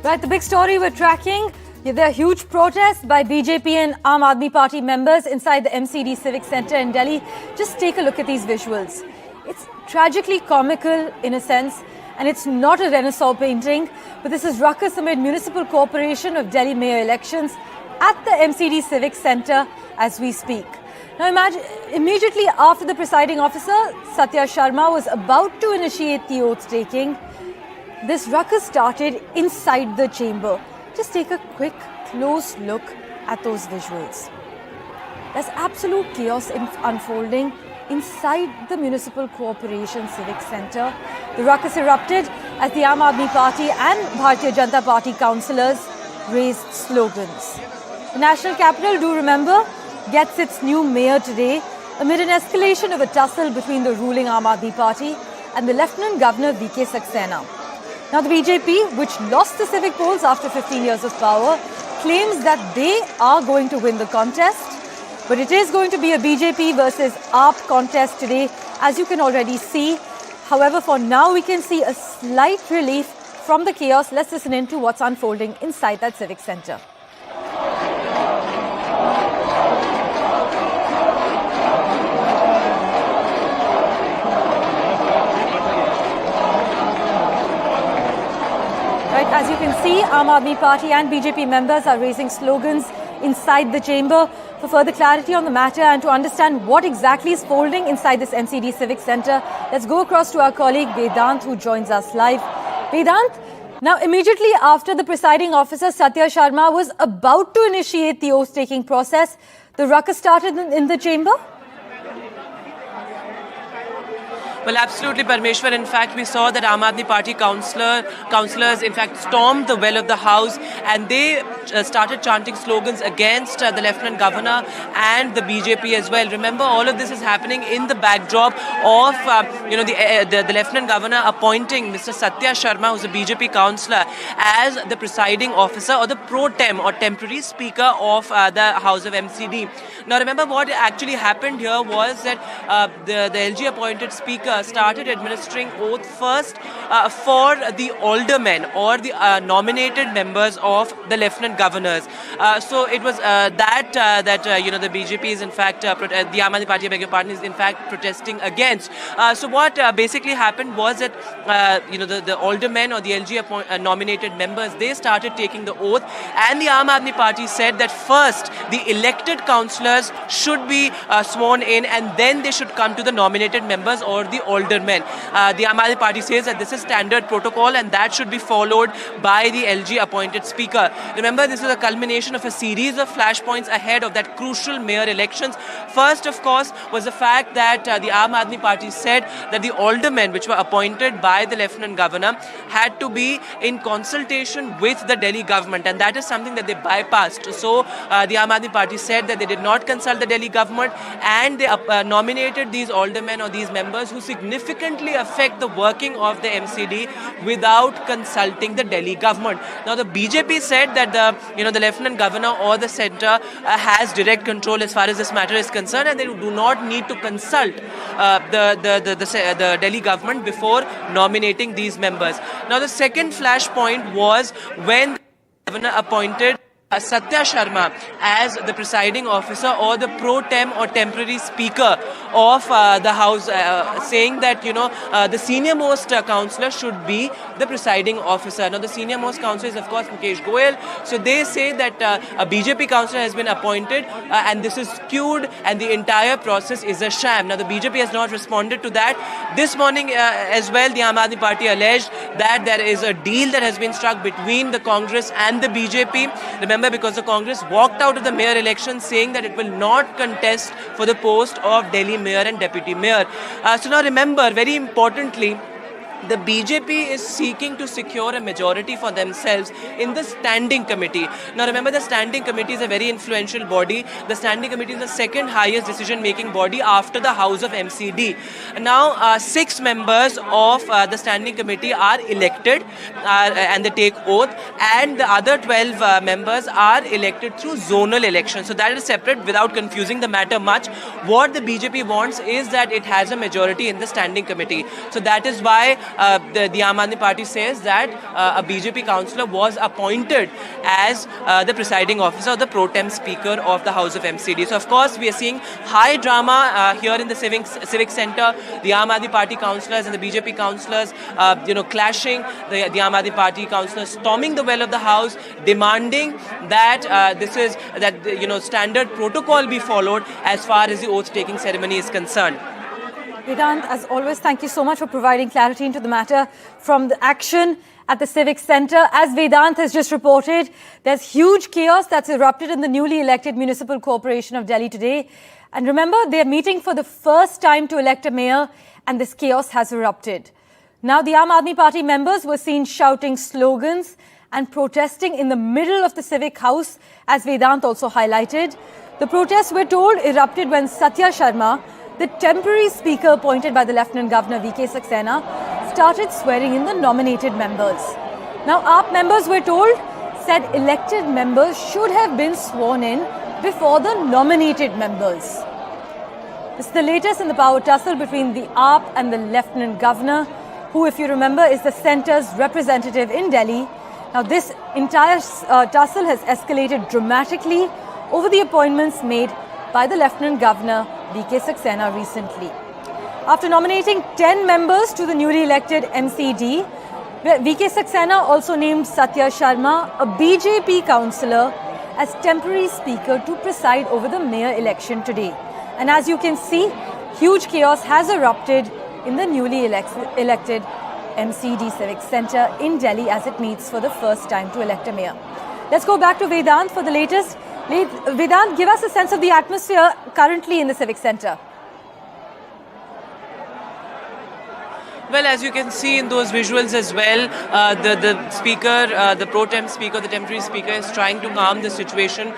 Right, the big story we're tracking, there are huge protests by BJP and Aam Aadmi Party members inside the MCD Civic Centre in Delhi. Just take a look at these visuals. It's tragically comical in a sense, and it's not a Renaissance painting, but this is ruckus amid Municipal Corporation of Delhi mayor elections at the MCD Civic Centre as we speak. Now imagine, immediately after the presiding officer, Satya Sharma, was about to initiate the oath taking, this ruckus started inside the chamber. Just take a quick, close look at those visuals. There's absolute chaos unfolding inside the Municipal Corporation Civic Centre. The ruckus erupted as the Aam Aadmi Party and Bharatiya Janata Party councillors raised slogans. The national capital, do remember, gets its new mayor today amid an escalation of a tussle between the ruling Aam Aadmi Party and the Lieutenant Governor VK Saxena. Now the BJP, which lost the civic polls after 15 years of power, claims that they are going to win the contest. But it is going to be a BJP versus AAP contest today, as you can already see. However, for now, we can see a slight relief from the chaos. Let's listen in to what's unfolding inside that civic centre. As you can see, Aam Aadmi Party and BJP members are raising slogans inside the chamber. For further clarity on the matter and to understand what exactly is folding inside this MCD Civic Centre, let's go across to our colleague Vedant, who joins us live. Vedant, now immediately after the presiding officer Satya Sharma was about to initiate the oath-taking process, the ruckus started in the chamber? Well, absolutely, Parmeshwar. In fact, we saw that Aam Aadmi Party councillors, in fact, stormed the well of the house, and they started chanting slogans against the Lieutenant Governor and the BJP as well. Remember, all of this is happening in the backdrop of, the Lieutenant Governor appointing Mr. Satya Sharma, who's a BJP councillor, as the presiding officer or the pro tem or temporary speaker of the House of MCD. Now, remember what actually happened here was that the LG appointed speaker started administering oath first for the aldermen or the nominated members of the lieutenant governors. So it was that the BJP is in fact the Aam Aadmi Party, beg your pardon, is in fact protesting against. So what basically happened was that the aldermen or the LG nominated members, they started taking the oath, and the Aam Aadmi Party said that first the elected councillors should be sworn in, and then they should come to the nominated members or the aldermen. The Aam Aadmi Party says that this is standard protocol and that should be followed by the LG appointed speaker. Remember, this is a culmination of a series of flashpoints ahead of that crucial mayor elections. First, of course, was the fact that the Aam Aadmi Party said that the aldermen which were appointed by the Lieutenant Governor had to be in consultation with the Delhi government, and that is something that they bypassed. So the Aam Aadmi Party said that they did not consult the Delhi government, and they nominated these aldermen or these members who significantly affect the working of the MCD without consulting the Delhi government. Now, the BJP said that the Lieutenant Governor or the centre has direct control as far as this matter is concerned, and they do not need to consult the Delhi government before nominating these members. Now, the second flashpoint was when the governor appointed Satya Sharma as the presiding officer or the pro tem or temporary speaker of the house, saying that the senior most councillor should be the presiding officer. Now the senior most councillor is of course Mukesh Goyal. So they say that a BJP councillor has been appointed and this is skewed and the entire process is a sham. Now the BJP has not responded to that. This morning as well, the Aam Aadmi Party alleged that there is a deal that has been struck between the Congress and the BJP. Remember, because the Congress walked out of the mayor election saying that it will not contest for the post of Delhi mayor and deputy mayor. So now remember, very importantly, the BJP is seeking to secure a majority for themselves in the standing committee. Now remember, the standing committee is a very influential body. The standing committee is the second highest decision-making body after the House of MCD. Now 6 members of the standing committee are elected and they take oath, and the other 12 members are elected through zonal elections. So that is separate without confusing the matter much. What the BJP wants is that it has a majority in the standing committee. So that is why the Aam Aadmi Party says that a BJP councillor was appointed as the presiding officer, the pro tem speaker of the House of MCD. So of course we are seeing high drama here in the Civic Centre. The Aam Aadmi Party councillors and the BJP councillors, clashing. The Aam Aadmi Party councillors storming the well of the House, demanding that standard protocol be followed as far as the oath-taking ceremony is concerned. Vedant, as always, thank you so much for providing clarity into the matter from the action at the Civic Centre. As Vedant has just reported, there's huge chaos that's erupted in the newly elected Municipal Corporation of Delhi today. And remember, they're meeting for the first time to elect a mayor, and this chaos has erupted. Now, the Aam Aadmi Party members were seen shouting slogans and protesting in the middle of the Civic House, as Vedant also highlighted. The protests, we're told, erupted when Satya Sharma, the temporary speaker appointed by the Lieutenant Governor VK Saxena, started swearing in the nominated members. Now, AAP members, we're told, said elected members should have been sworn in before the nominated members. This is the latest in the power tussle between the AAP and the Lieutenant Governor, who, if you remember, is the centre's representative in Delhi. Now, this entire tussle has escalated dramatically over the appointments made by the Lieutenant Governor VK Saxena recently. After nominating 10 members to the newly elected MCD, VK Saxena also named Satya Sharma, a BJP councillor, as temporary speaker to preside over the mayor election today. And as you can see, huge chaos has erupted in the newly elected MCD Civic Centre in Delhi as it meets for the first time to elect a mayor. Let's go back to Vedant for the latest. Vedant, give us a sense of the atmosphere currently in the Civic Centre. Well, as you can see in those visuals as well, the speaker, the pro tem speaker, the temporary speaker is trying to calm the situation.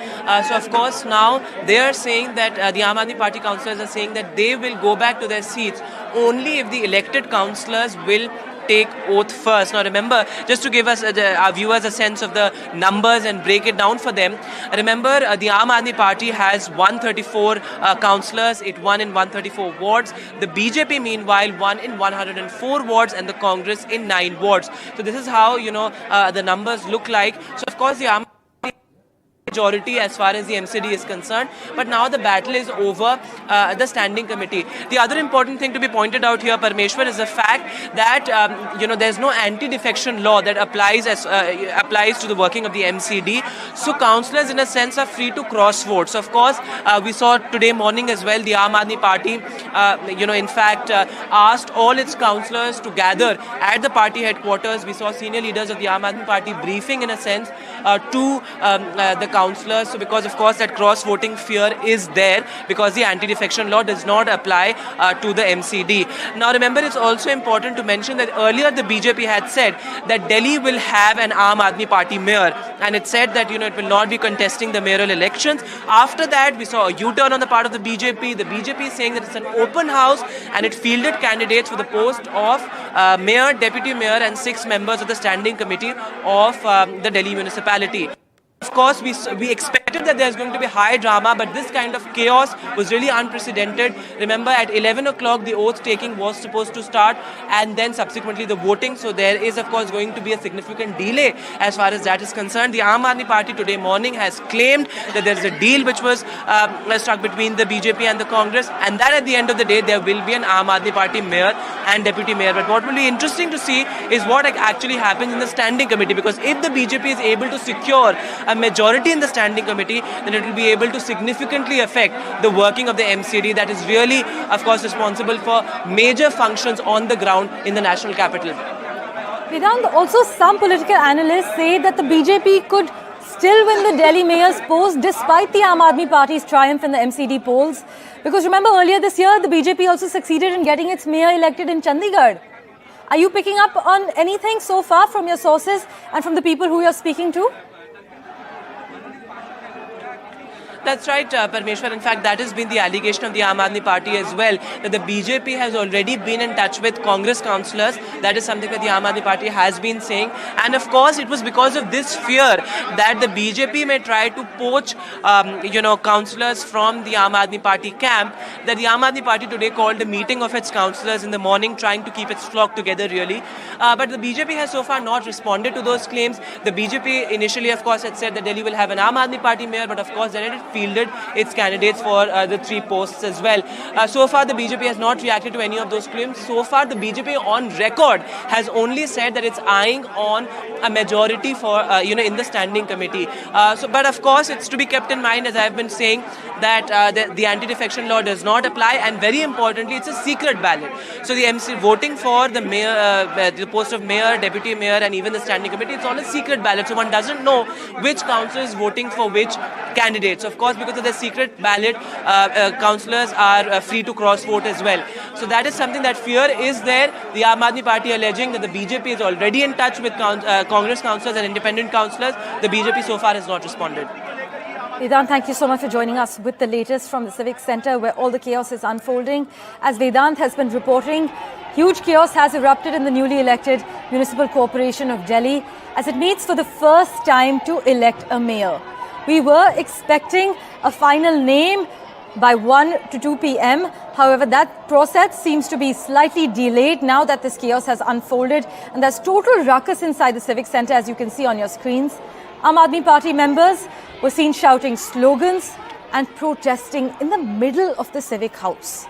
So, of course, now they are saying that the Aam Aadmi Party councillors are saying that they will go back to their seats only if the elected councillors will take oath first. Now remember, just to give us our viewers a sense of the numbers and break it down for them, remember the Aam Aadmi Party has 134 councillors. It won in 134 wards. The BJP meanwhile won in 104 wards and the Congress in 9 wards. So this is how the numbers look like. So of course the Aam majority as far as the MCD is concerned, but now the battle is over the standing committee. The other important thing to be pointed out here, Parmeshwar, is the fact that there's no anti-defection law that applies to the working of the MCD. So councillors, in a sense, are free to cross vote. So of course, we saw today morning as well the Aam Aadmi Party, in fact, asked all its councillors to gather at the party headquarters. We saw senior leaders of the Aam Aadmi Party briefing, in a sense, to the councillors. So because of course that cross-voting fear is there because the anti-defection law does not apply to the MCD. Now remember, it's also important to mention that earlier the BJP had said that Delhi will have an Aam Aadmi Party mayor, and it said that it will not be contesting the mayoral elections. After that we saw a U-turn on the part of the BJP. The BJP is saying that it's an open house and it fielded candidates for the post of mayor, deputy mayor and 6 members of the standing committee of the Delhi municipality. Of course, we expected that there's going to be high drama, but this kind of chaos was really unprecedented. Remember, at 11 o'clock, the oath taking was supposed to start, and then subsequently the voting. So there is, of course, going to be a significant delay as far as that is concerned. The Aam Aadmi Party today morning has claimed that there is a deal which was struck between the BJP and the Congress, and that at the end of the day, there will be an Aam Aadmi Party mayor and deputy mayor. But what will be interesting to see is what actually happens in the standing committee, because if the BJP is able to secure a majority in the standing committee, then it will be able to significantly affect the working of the MCD that is really, of course, responsible for major functions on the ground in the national capital. Vedant, also some political analysts say that the BJP could still win the Delhi mayor's post despite the Aam Aadmi Party's triumph in the MCD polls. Because remember, earlier this year, the BJP also succeeded in getting its mayor elected in Chandigarh. Are you picking up on anything so far from your sources and from the people who you're speaking to? That's right, Parmeshwar. In fact, that has been the allegation of the Aam Aadmi Party as well, that the BJP has already been in touch with Congress councillors. That is something that the Aam Aadmi Party has been saying. And of course, it was because of this fear that the BJP may try to poach, councillors from the Aam Aadmi Party camp, that the Aam Aadmi Party today called a meeting of its councillors in the morning, trying to keep its flock together, really. But the BJP has so far not responded to those claims. The BJP initially, of course, had said that Delhi will have an Aam Aadmi Party mayor, but of course, then it fielded its candidates for the 3 posts as well. So far, the BJP has not reacted to any of those claims. So far, the BJP on record has only said that it's eyeing on a majority for, in the standing committee. But of course, it's to be kept in mind, as I've been saying, that the anti-defection law does not apply, and very importantly, it's a secret ballot. So the MC voting for the mayor, the post of mayor, deputy mayor, and even the standing committee, it's all a secret ballot. So one doesn't know which councillor is voting for which candidates. Of course, because of the secret ballot, councillors are free to cross-vote as well. So that is something, that fear is there. The Aam Aadmi Party alleging that the BJP is already in touch with Congress councillors and independent councillors. The BJP so far has not responded. Vedant, thank you so much for joining us with the latest from the Civic Centre, where all the chaos is unfolding. As Vedant has been reporting, huge chaos has erupted in the newly elected Municipal Corporation of Delhi as it meets for the first time to elect a mayor. We were expecting a final name by 1 to 2 p.m. However, that process seems to be slightly delayed now that this chaos has unfolded, and there's total ruckus inside the Civic Centre, as you can see on your screens. Aam Aadmi Party members were seen shouting slogans and protesting in the middle of the Civic House.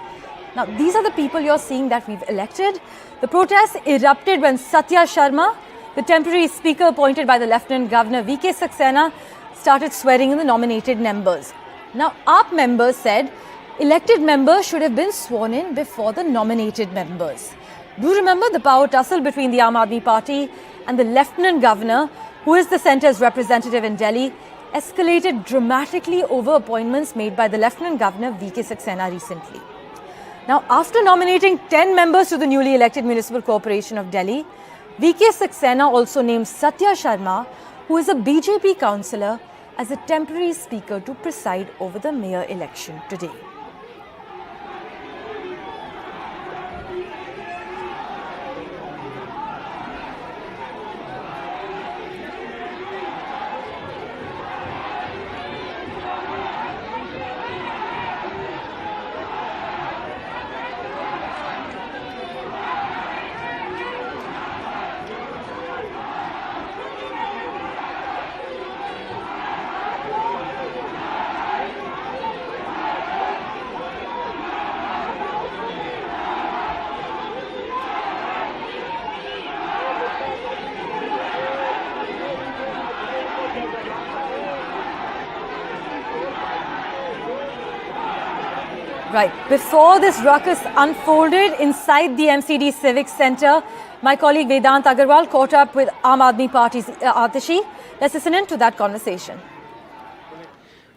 Now, these are the people you're seeing that we've elected. The protests erupted when Satya Sharma, the temporary speaker appointed by the Lieutenant Governor VK Saxena, started swearing in the nominated members. Now, AAP members said elected members should have been sworn in before the nominated members. Do remember the power tussle between the Aam Aadmi Party and the Lieutenant Governor, who is the centre's representative in Delhi, escalated dramatically over appointments made by the Lieutenant Governor VK Saxena recently. Now, after nominating 10 members to the newly elected Municipal Corporation of Delhi, VK Saxena also named Satya Sharma, who is a BJP councillor, as a temporary speaker to preside over the mayor election today. Right. Before this ruckus unfolded inside the MCD Civic Centre, my colleague Vedant Agarwal caught up with Aam Aadmi Party's Atashi. Let's listen in to that conversation.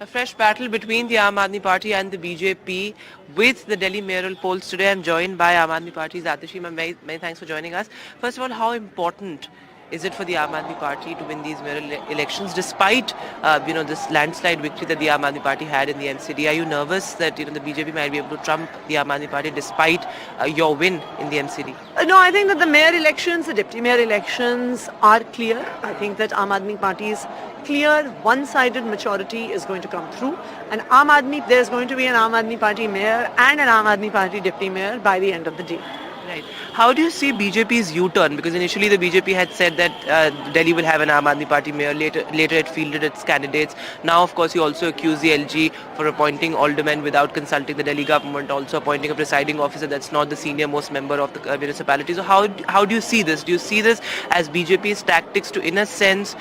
A fresh battle between the Aam Aadmi Party and the BJP with the Delhi mayoral polls today. I'm joined by Aam Aadmi Party's Atashi. Many thanks for joining us. First of all, how important is it for the Aam Aadmi Party to win these mayoral elections despite this landslide victory that the Aam Aadmi Party had in the MCD? Are you nervous that the BJP might be able to trump the Aam Aadmi Party despite your win in the MCD? No, I think that the mayor elections, the deputy mayor elections are clear. I think that Aam Aadmi Party's clear one-sided majority is going to come through, and there's going to be an Aam Aadmi Party mayor and an Aam Aadmi Party deputy mayor by the end of the day. Right. How do you see BJP's U-turn? Because initially the BJP had said that Delhi will have an Aam Aadmi Party mayor. Later it fielded its candidates. Now, of course, you also accuse the LG for appointing aldermen without consulting the Delhi government, also appointing a presiding officer that's not the senior most member of the municipality. So how do you see this? Do you see this as BJP's tactics to, in a sense,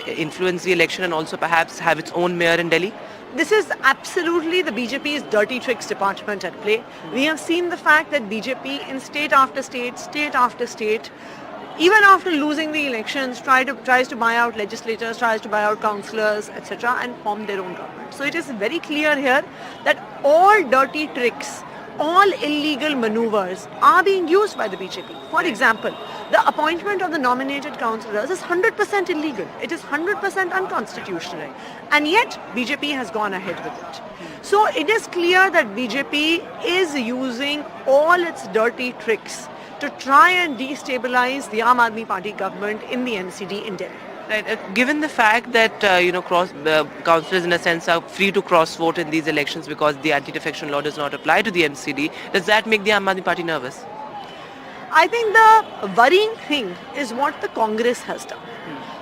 influence the election and also perhaps have its own mayor in Delhi? This is absolutely the BJP's dirty tricks department at play. We have seen the fact that BJP in state after state, even after losing the elections, tries to buy out legislators, tries to buy out councillors, etc., and form their own government. So it is very clear here that all dirty tricks, all illegal maneuvers are being used by the BJP. For example, the appointment of the nominated councillors is 100% illegal. It is 100% unconstitutional. And yet, BJP has gone ahead with it. So it is clear that BJP is using all its dirty tricks to try and destabilize the Aam Aadmi Party government in the NCD in Delhi. Right. Given the fact that councillors in a sense are free to cross vote in these elections because the anti-defection law does not apply to the MCD, does that make the Aam Aadmi Party nervous? I think the worrying thing is what the Congress has done.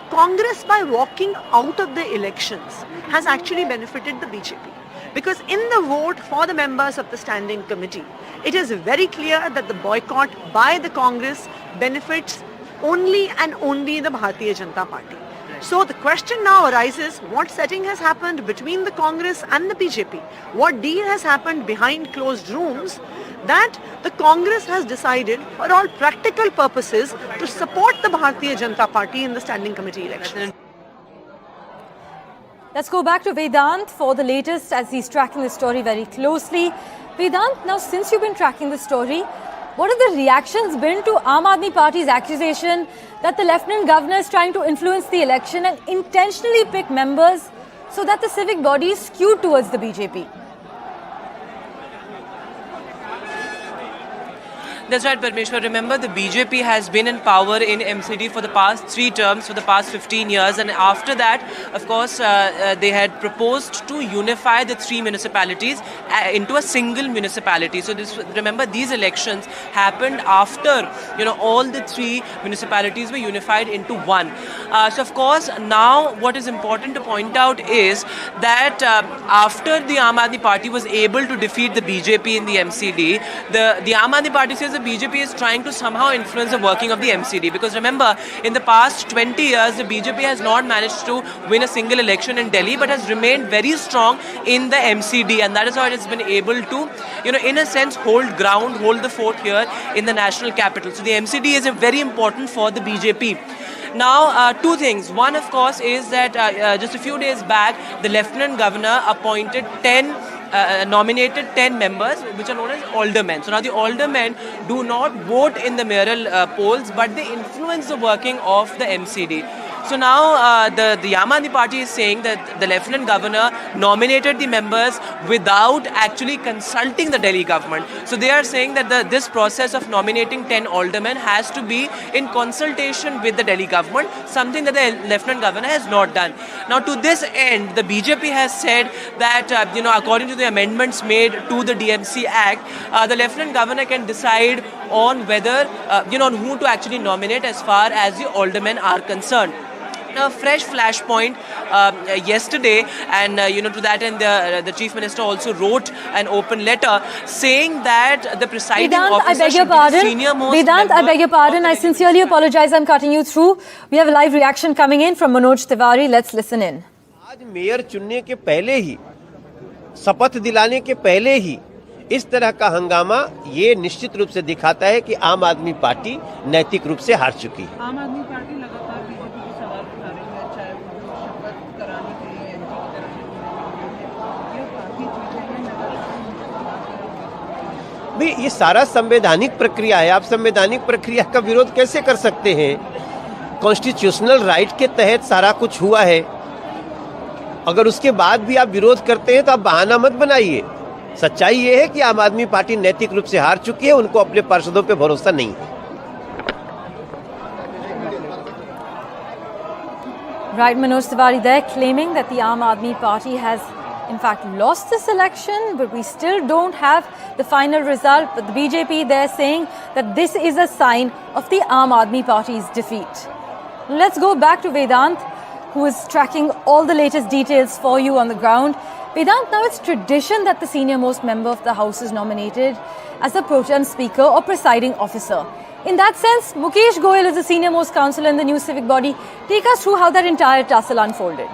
Congress, by walking out of the elections, has actually benefited the BJP. Because in the vote for the members of the standing committee, it is very clear that the boycott by the Congress benefits only and only the Bharatiya Janata Party. So the question now arises, what setting has happened between the Congress and the BJP? What deal has happened behind closed rooms that the Congress has decided for all practical purposes to support the Bharatiya Janata Party in the standing committee elections? Let's go back to Vedant for the latest as he's tracking the story very closely. Vedant, now since you've been tracking the story, what have the reactions been to Aam Aadmi Party's accusation that the Lieutenant Governor is trying to influence the election and intentionally pick members so that the civic body is skewed towards the BJP? That's right, Parmeshwar. Remember, the BJP has been in power in MCD for the past 3 terms, for the past 15 years. And after that, of course, they had proposed to unify the 3 municipalities into a single municipality. So remember, these elections happened after, all the 3 municipalities were unified into one. So, of course, now what is important to point out is that after the Aam Aadmi Party was able to defeat the BJP in the MCD, the Aam Aadmi Party says the BJP is trying to somehow influence the working of the MCD. Because remember, in the past 20 years, the BJP has not managed to win a single election in Delhi, but has remained very strong in the MCD. And that is how it has been able to, in a sense, hold ground, hold the fort here in the national capital. So the MCD is very important for the BJP. Now, 2 things. One, of course, is that just a few days back, the Lieutenant Governor appointed nominated 10 members, which are known as aldermen. So now the aldermen do not vote in the mayoral polls, but they influence the working of the MCD. So now the Aam Aadmi Party is saying that the Lieutenant Governor nominated the members without actually consulting the Delhi government. So they are saying that this process of nominating 10 aldermen has to be in consultation with the Delhi government, something that the Lieutenant Governor has not done. Now to this end, the BJP has said that, according to the amendments made to the DMC Act, the Lieutenant Governor can decide on whether, on who to actually nominate as far as the aldermen are concerned. A fresh flashpoint yesterday, and to that end the Chief Minister also wrote an open letter saying that the presiding officer should be the senior most Vedant, I beg your pardon. I sincerely apologize. I'm cutting you through. We have a live reaction coming in from Manoj Tiwari. Let's listen in. आज mayor चुनने के पहले ही, शपथ दिलाने के पहले ही इस तरह का हंगामा ये निश्चित रूप से दिखाता है कि आम आदमी पार्टी नैतिक रूप से हार चुकी है। आम आदमी पार्टी लगातार बीजेपी की सवाल उठा रही है, चाहे वो शपथ कराने के लिए एमपी की तरफ से ये काफी चीजें हैं। भाई ये सारा संवैधानिक प्रक्रिया है, आप संवैधानिक प्रक्रिया का विरोध कैसे कर सकते हैं? कॉन्स्टिट्यूशनल राइट के तहत सारा कुछ हुआ है, अगर उसके बाद भी आप विरोध करते हैं तो आप बहाना मत बनाइए। सच्चाई ये है कि आम आदमी पार्टी नैतिक रूप से हार चुकी है, उनको अपने पार्षदों पे भरोसा नहीं है। Right, Manoj Tiwari there claiming that the Aam Aadmi Party has in fact lost this election, but we still don't have the final result. But the BJP there saying that this is a sign of the Aam Aadmi Party's defeat. Let's go back to Vedant, who is tracking all the latest details for you on the ground. Vedant, now it's tradition that the senior most member of the House is nominated as the pro tem speaker or presiding officer. In that sense, Mukesh Goyal is the senior most councillor in the new civic body. Take us through how that entire tussle unfolded.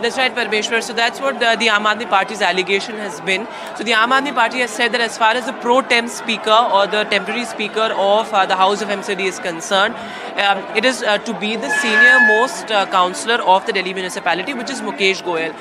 That's right, Parmeshwar. So that's what the Aam Aadmi Party's allegation has been. So the Aam Aadmi Party has said that as far as the pro tem speaker or the temporary speaker of the House of MCD is concerned, It is to be the senior most councillor of the Delhi municipality, which is Mukesh Goyal.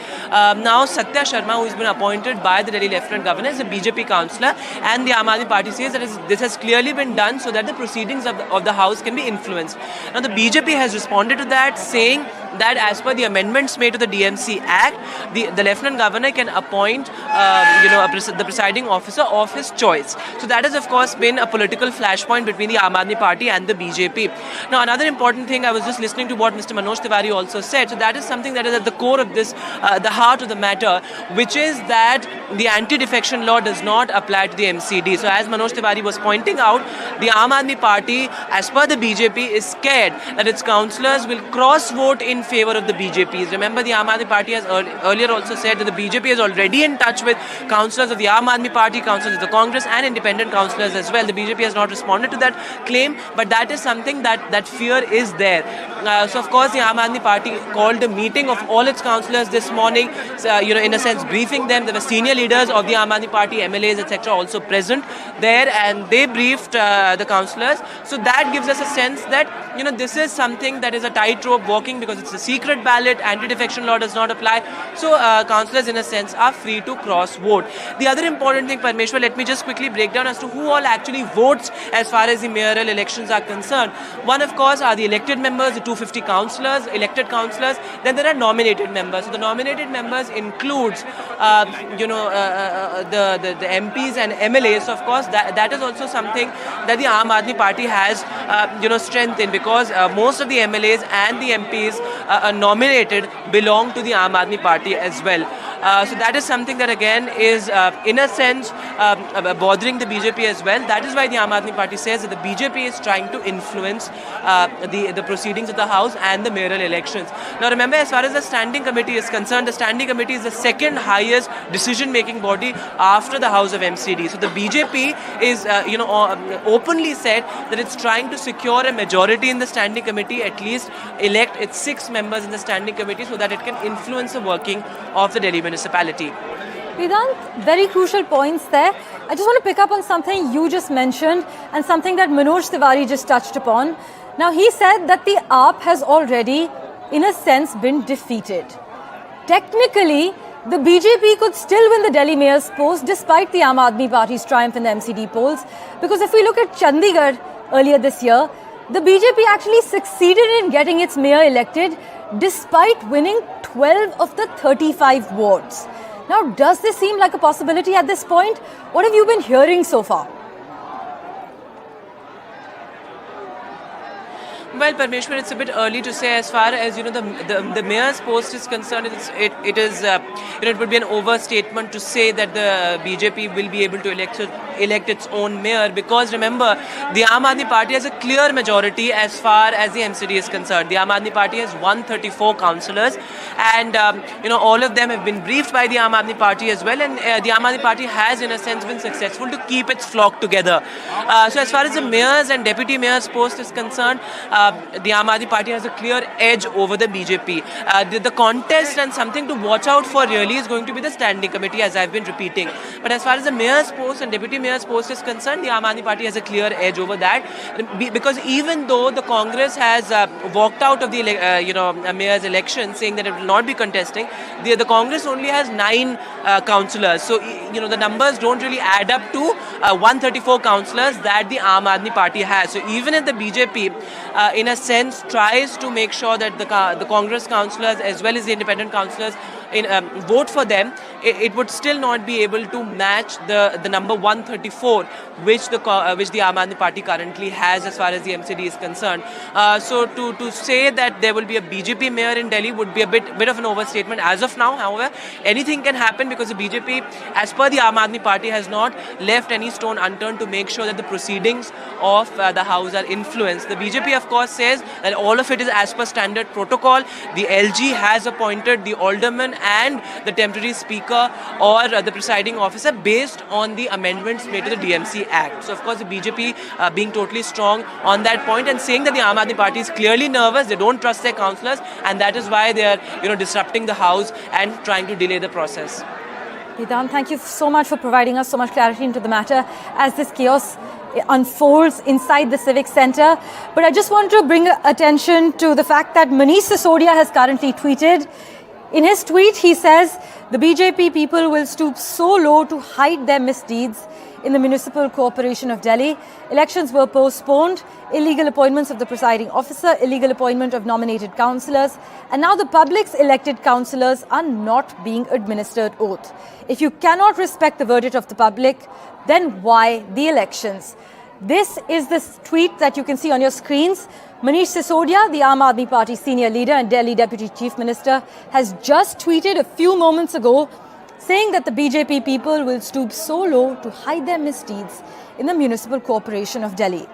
Now Satya Sharma, who has been appointed by the Delhi Lieutenant Governor, is a BJP councillor, and the Aam Aadmi Party says that this has clearly been done so that the proceedings of the House can be influenced. Now the BJP has responded to that, saying that as per the amendments made to the DMC Act, the Lieutenant Governor can appoint the presiding officer of his choice. So that has of course been a political flashpoint between the Aam Aadmi Party and the BJP. Now another important thing, I was just listening to what Mr. Manoj Tiwari also said, so that is something that is at the core of this, the heart of the matter, which is that the anti-defection law does not apply to the MCD. So as Manoj Tiwari was pointing out, the Aam Aadmi Party, as per the BJP, is scared that its councillors will cross-vote in favor of the BJPs. Remember, the Aam Aadmi Party has earlier also said that the BJP is already in touch with councillors of the Aam Aadmi Party, councillors of the Congress and independent councillors as well. The BJP has not responded to that claim, but that is something that fear is there. So of course the Aam Aadmi Party called a meeting of all its councillors this morning, in a sense briefing them. There were senior leaders of the Aam Aadmi Party, MLAs, etc. also present there, and they briefed the councillors. So that gives us a sense that this is something that is a tightrope walking, because it's a secret ballot, anti-defection law does not apply. So councillors in a sense are free to cross-vote. The other important thing, Parmeshwar, let me just quickly break down as to who all actually votes as far as the mayoral elections are concerned. One, of course, are the elected members, the 250 councillors, elected councillors. Then there are nominated members. So the nominated members includes, the MPs and MLAs. So of course, that is also something that the Aam Aadmi Party has, strength in, because most of the MLAs and the MPs nominated belong to the Aam Aadmi Party as well. So that is something that again is in a sense bothering the BJP as well. That is why the Aam Aadmi Party says that the BJP is trying to influence the proceedings of the House and the mayoral elections. Now remember, as far as the standing committee is concerned, the standing committee is the second highest decision-making body after the House of MCD. So the BJP is openly said that it's trying to secure a majority in the standing committee, at least elect its 6 members in the standing committee, so that it can influence the working of the Delhi municipality. Vedant, very crucial points there. I just want to pick up on something you just mentioned and something that Manoj Tiwari just touched upon. Now, he said that the AAP has already, in a sense, been defeated. Technically, the BJP could still win the Delhi mayor's post despite the Aam Aadmi Party's triumph in the MCD polls. Because if we look at Chandigarh earlier this year, the BJP actually succeeded in getting its mayor elected despite winning 12 of the 35 wards. Now, does this seem like a possibility at this point? What have you been hearing so far? Well, Parmeshwar, it's a bit early to say. As far as the mayor's post is concerned, it would be an overstatement to say that the BJP will be able to elect its own mayor, because remember, the Aam Aadmi Party has a clear majority as far as the MCD is concerned. The Aam Aadmi Party has 134 councillors, and all of them have been briefed by the Aam Aadmi Party as well, and the Aam Aadmi Party has in a sense been successful to keep its flock together. So as far as the mayor's and deputy mayor's post is concerned, the Aam Aadmi Party has a clear edge over the BJP. The contest and something to watch out for really is going to be the standing committee, as I've been repeating. But as far as the mayor's post and deputy mayor's post is concerned, the Aam Aadmi Party has a clear edge over that, because even though the Congress has walked out of the mayor's election, saying that it will not be contesting, the Congress only has 9 councillors. So the numbers don't really add up to 134 councillors that the Aam Aadmi Party has. So even if the BJP in a sense tries to make sure that the Congress councillors as well as the independent councillors vote for them, it would still not be able to match the number 134 which the Aam Aadmi Party currently has as far as the MCD is concerned. So to say that there will be a BJP mayor in Delhi would be a bit of an overstatement as of now. However, anything can happen, because the BJP, as per the Aam Aadmi Party, has not left any stone unturned to make sure that the proceedings of the House are influenced. The BJP, of course, says that all of it is as per standard protocol. The LG has appointed the alderman and the temporary speaker or the presiding officer based on the amendments made to the DMC Act. So of course the BJP being totally strong on that point and saying that the Aam Aadmi Party is clearly nervous, they don't trust their councillors, and that is why they are disrupting the House and trying to delay the process. Vedant, thank you so much for providing us so much clarity into the matter as this chaos unfolds inside the Civic Centre. But I just want to bring attention to the fact that Manish Sisodia has currently tweeted. In his tweet, he says, the BJP people will stoop so low to hide their misdeeds in the Municipal Corporation of Delhi. Elections were postponed, illegal appointments of the presiding officer, illegal appointment of nominated councillors, and now the public's elected councillors are not being administered oath. If you cannot respect the verdict of the public, then why the elections? This is the tweet that you can see on your screens. Manish Sisodia, the Aam Aadmi Party senior leader and Delhi Deputy Chief Minister, has just tweeted a few moments ago saying that the BJP people will stoop so low to hide their misdeeds in the Municipal Corporation of Delhi.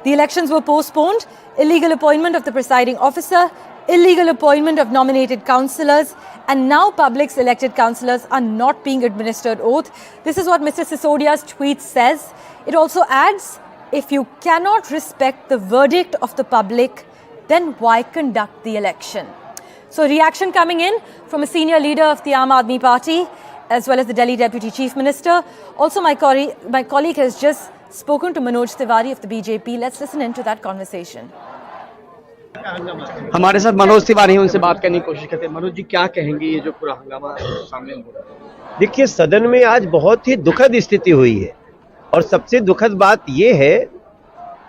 The elections were postponed, illegal appointment of the presiding officer, illegal appointment of nominated councillors, and now public's elected councillors are not being administered oath. This is what Mr. Sisodia's tweet says. It also adds, if you cannot respect the verdict of the public, then why conduct the election? So reaction coming in from a senior leader of the Aam Aadmi Party, as well as the Delhi Deputy Chief Minister. Also, my colleague has just spoken to Manoj Tiwari of the BJP. Let's listen into that conversation. हमारे साथ मनोज तिवारी हैं, उनसे बात करने की कोशिश करते हैं। मनोज जी, क्या कहेंगे ये जो पूरा हंगामा सामने हो रहा है? देखिए, सदन में आज बहुत ही दुखद स्थिति हुई है और सबसे दुखद बात यह है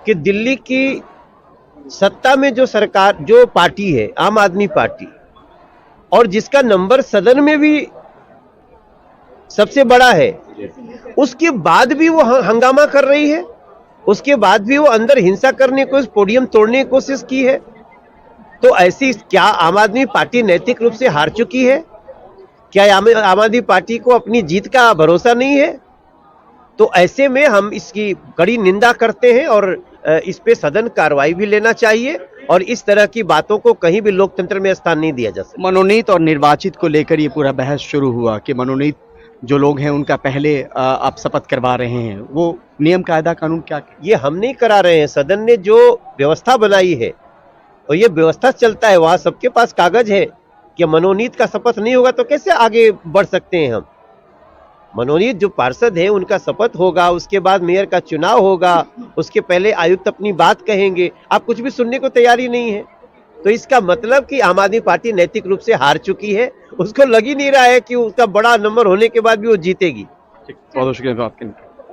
कि दिल्ली की सत्ता में जो सरकार, जो पार्टी है आम आदमी पार्टी, और जिसका नंबर सदन में भी सबसे बड़ा है, उसके बाद भी वो हंगामा कर रही है, उसके बाद भी वो अंदर हिंसा करने को, पोडियम तोड़ने की कोशिश की है। तो ऐसी क्या आम आदमी पार्टी नैतिक रूप से हार चुकी है? क्या आम आदमी पार्टी को अपनी जीत का भरोसा नहीं है? तो ऐसे में हम इसकी कड़ी निंदा करते हैं और इस पे सदन कार्रवाई भी लेना चाहिए और इस तरह की बातों को कहीं भी लोकतंत्र में स्थान नहीं दिया जा सकता। मनोनीत और निर्वाचित को लेकर ये पूरा बहस शुरू हुआ कि मनोनीत जो लोग हैं उनका पहले आप शपथ करवा रहे हैं, वो नियम कायदा कानून क्या? ये हम नहीं करा रहे हैं, सदन ने जो व्यवस्था बनाई है और ये व्यवस्था चलता है, वहां सबके पास कागज है कि मनोनीत का शपथ नहीं होगा तो कैसे आगे बढ़ सकते हैं हम? मनोनीत जो पार्षद है उनका शपथ होगा, उसके बाद मेयर का चुनाव होगा, उसके पहले आयुक्त अपनी बात कहेंगे। आप कुछ भी सुनने को तैयारी नहीं है, तो इसका मतलब कि आम आदमी पार्टी नैतिक रूप से हार चुकी है। उसको लग ही नहीं रहा है कि उसका बड़ा नंबर होने के बाद भी वो जीतेगी। बहुत शुक्रिया आपके।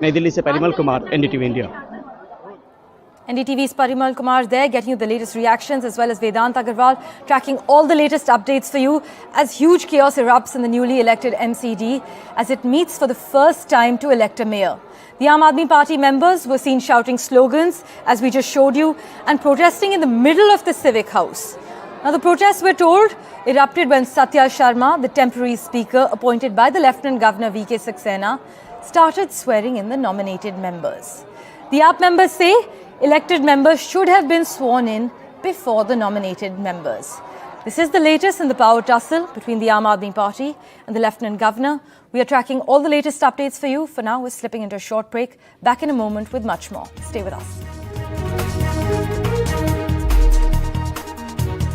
नई दिल्ली से Parimal Kumar, NDTV India. NDTV's Parimal Kumar there, getting you the latest reactions, as well as Vedant Agarwal tracking all the latest updates for you as huge chaos erupts in the newly elected MCD as it meets for the first time to elect a mayor. The Aam Aadmi Party members were seen shouting slogans, as we just showed you, and protesting in the middle of the Civic House. Now, the protests, we're told, erupted when Satya Sharma, the temporary speaker appointed by the Lieutenant Governor V.K. Saxena, started swearing in the nominated members. The AAP members say elected members should have been sworn in before the nominated members. This is the latest in the power tussle between the Aam Aadmi Party and the Lieutenant Governor. We are tracking all the latest updates for you. For now, we're slipping into a short break. Back in a moment with much more. Stay with us.